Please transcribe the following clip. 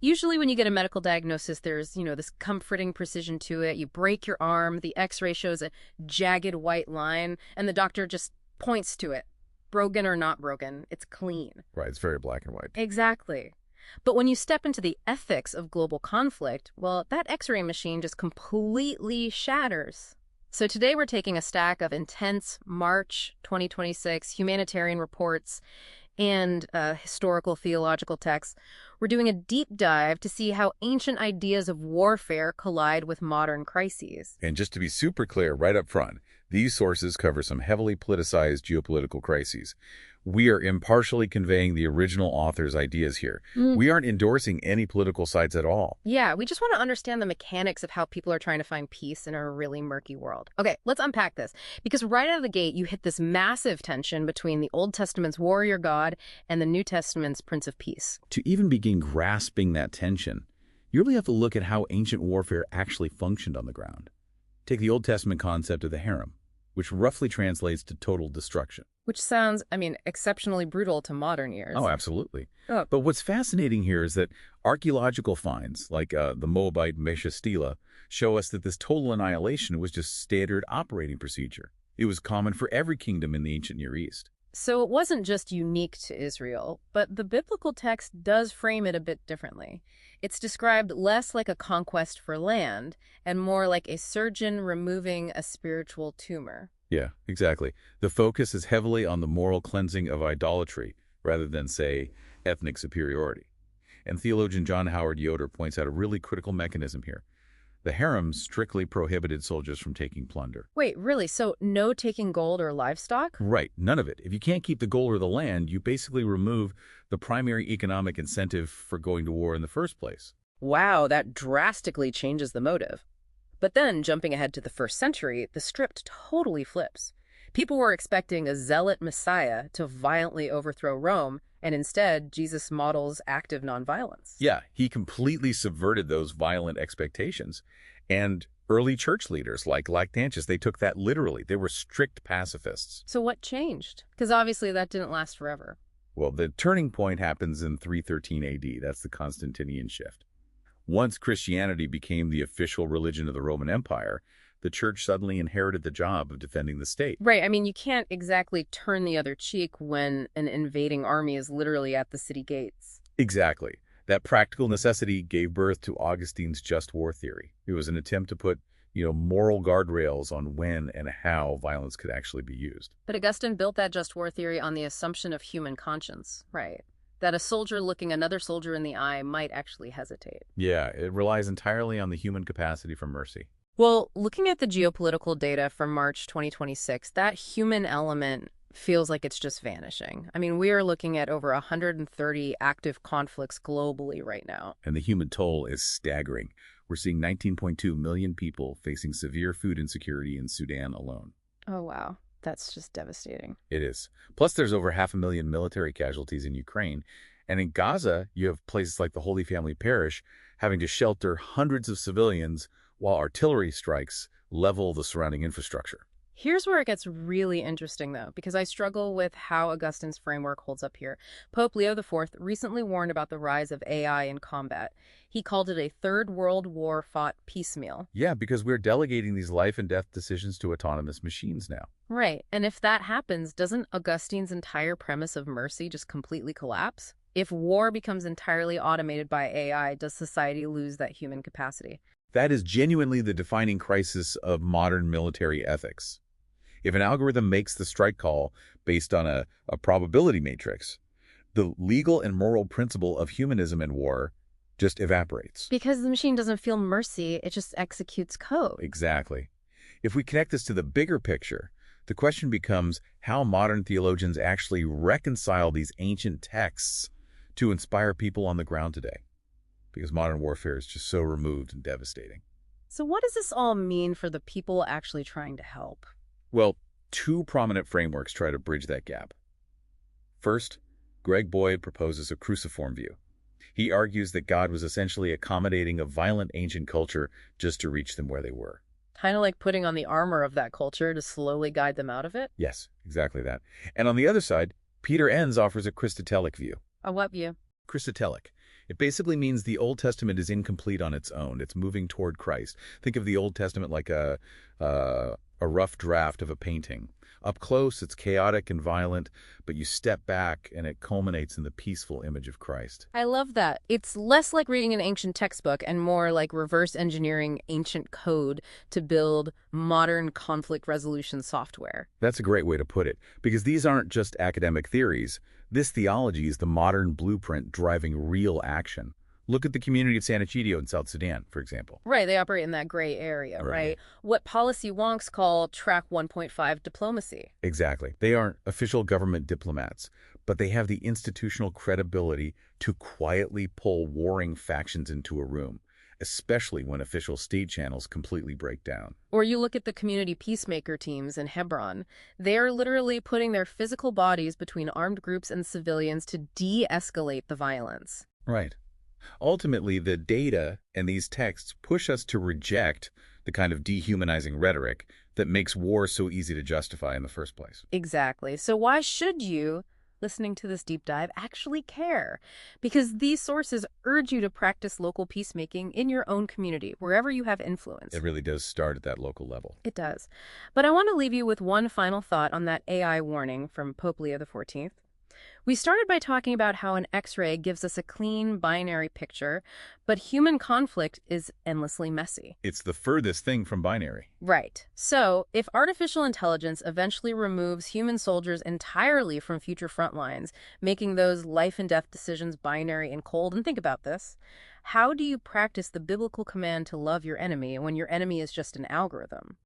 Usually when you get a medical diagnosis, there's, this comforting precision to it. You break your arm, the x-ray shows a jagged white line, and the doctor just points to it. Broken or not broken, it's clean. Right, it's very black and white. Exactly. But when you step into the ethics of global conflict, well, that x-ray machine just completely shatters. So today we're taking a stack of intense March 2026 humanitarian reports and historical theological texts. We're doing a deep dive to see how ancient ideas of warfare collide with modern crises. And just to be super clear right up front, these sources cover some heavily politicized geopolitical crises. We are impartially conveying the original author's ideas here. We aren't endorsing any political sides at all. Yeah, we just want to understand the mechanics of how people are trying to find peace in a really murky world. Okay, let's unpack this. Because right out of the gate, you hit this massive tension between the Old Testament's warrior God and the New Testament's Prince of Peace. To even begin grasping that tension, you really have to look at how ancient warfare actually functioned on the ground. Take the Old Testament concept of the harem, which roughly translates to total destruction. Which sounds, exceptionally brutal to modern ears. Oh, absolutely. But what's fascinating here is that archaeological finds, like the Moabite Mesha Stela, show us that this total annihilation was just standard operating procedure. It was common for every kingdom in the ancient Near East. So it wasn't just unique to Israel, but the biblical text does frame it a bit differently. It's described less like a conquest for land and more like a surgeon removing a spiritual tumor. Yeah, exactly. The focus is heavily on the moral cleansing of idolatry rather than, say, ethnic superiority. And theologian John Howard Yoder points out a really critical mechanism here. The harem strictly prohibited soldiers from taking plunder. Wait, really? So no taking gold or livestock? Right, none of it. If you can't keep the gold or the land, you basically remove the primary economic incentive for going to war in the first place. Wow, that drastically changes the motive. But then, jumping ahead to the 1st century, the script totally flips. People were expecting a zealot Messiah to violently overthrow Rome, and instead, Jesus models active nonviolence. Yeah, he completely subverted those violent expectations. And early church leaders like Lactantius, they took that literally. They were strict pacifists. So what changed? Because obviously that didn't last forever. Well, the turning point happens in 313 AD. That's the Constantinian shift. Once Christianity became the official religion of the Roman Empire, the church suddenly inherited the job of defending the state. Right. You can't exactly turn the other cheek when an invading army is literally at the city gates. Exactly. That practical necessity gave birth to Augustine's just war theory. It was an attempt to put, moral guardrails on when and how violence could actually be used. But Augustine built that just war theory on the assumption of human conscience. Right. That a soldier looking another soldier in the eye might actually hesitate. Yeah, it relies entirely on the human capacity for mercy. Well, looking at the geopolitical data from March 2026, that human element feels like it's just vanishing. We are looking at over 130 active conflicts globally right now. And the human toll is staggering. We're seeing 19.2 million people facing severe food insecurity in Sudan alone. Oh, wow. That's just devastating. It is. Plus, there's over 500,000 military casualties in Ukraine. And in Gaza, you have places like the Holy Family Parish having to shelter hundreds of civilians while artillery strikes level the surrounding infrastructure. Here's where it gets really interesting, though, because I struggle with how Augustine's framework holds up here. Pope Leo IV recently warned about the rise of AI in combat. He called it a third world war fought piecemeal. Yeah, because we're delegating these life and death decisions to autonomous machines now. Right. And if that happens, doesn't Augustine's entire premise of mercy just completely collapse? If war becomes entirely automated by AI, does society lose that human capacity? That is genuinely the defining crisis of modern military ethics. If an algorithm makes the strike call based on a probability matrix, the legal and moral principle of humanism in war just evaporates. Because the machine doesn't feel mercy, it just executes code. Exactly. If we connect this to the bigger picture, the question becomes how modern theologians actually reconcile these ancient texts to inspire people on the ground today. Because modern warfare is just so removed and devastating. So what does this all mean for the people actually trying to help? Well, two prominent frameworks try to bridge that gap. First, Greg Boyd proposes a cruciform view. He argues that God was essentially accommodating a violent ancient culture just to reach them where they were. Kind of like putting on the armor of that culture to slowly guide them out of it? Yes, exactly that. And on the other side, Peter Enns offers a Christotelic view. A what view? Christotelic. It basically means the Old Testament is incomplete on its own. It's moving toward Christ. Think of the Old Testament like a rough draft of a painting. Up close, it's chaotic and violent, but you step back and it culminates in the peaceful image of Christ. I love that. It's less like reading an ancient textbook and more like reverse engineering ancient code to build modern conflict resolution software. That's a great way to put it, because these aren't just academic theories. This theology is the modern blueprint driving real action. Look at the community of San Egidio in South Sudan, for example. Right, they operate in that gray area, right? What policy wonks call track 1.5 diplomacy. Exactly. They aren't official government diplomats, but they have the institutional credibility to quietly pull warring factions into a room, especially when official state channels completely break down. Or you look at the community peacemaker teams in Hebron. They're literally putting their physical bodies between armed groups and civilians to de-escalate the violence. Right. Ultimately, the data and these texts push us to reject the kind of dehumanizing rhetoric that makes war so easy to justify in the first place. Exactly. So why should you, listening to this deep dive, actually care? Because these sources urge you to practice local peacemaking in your own community, wherever you have influence. It really does start at that local level. It does. But I want to leave you with one final thought on that AI warning from Pope Leo XIV. We started by talking about how an X-ray gives us a clean, binary picture, but human conflict is endlessly messy. It's the furthest thing from binary. Right. So, if artificial intelligence eventually removes human soldiers entirely from future front lines, making those life-and-death decisions binary and cold, and think about this, how do you practice the biblical command to love your enemy when your enemy is just an algorithm?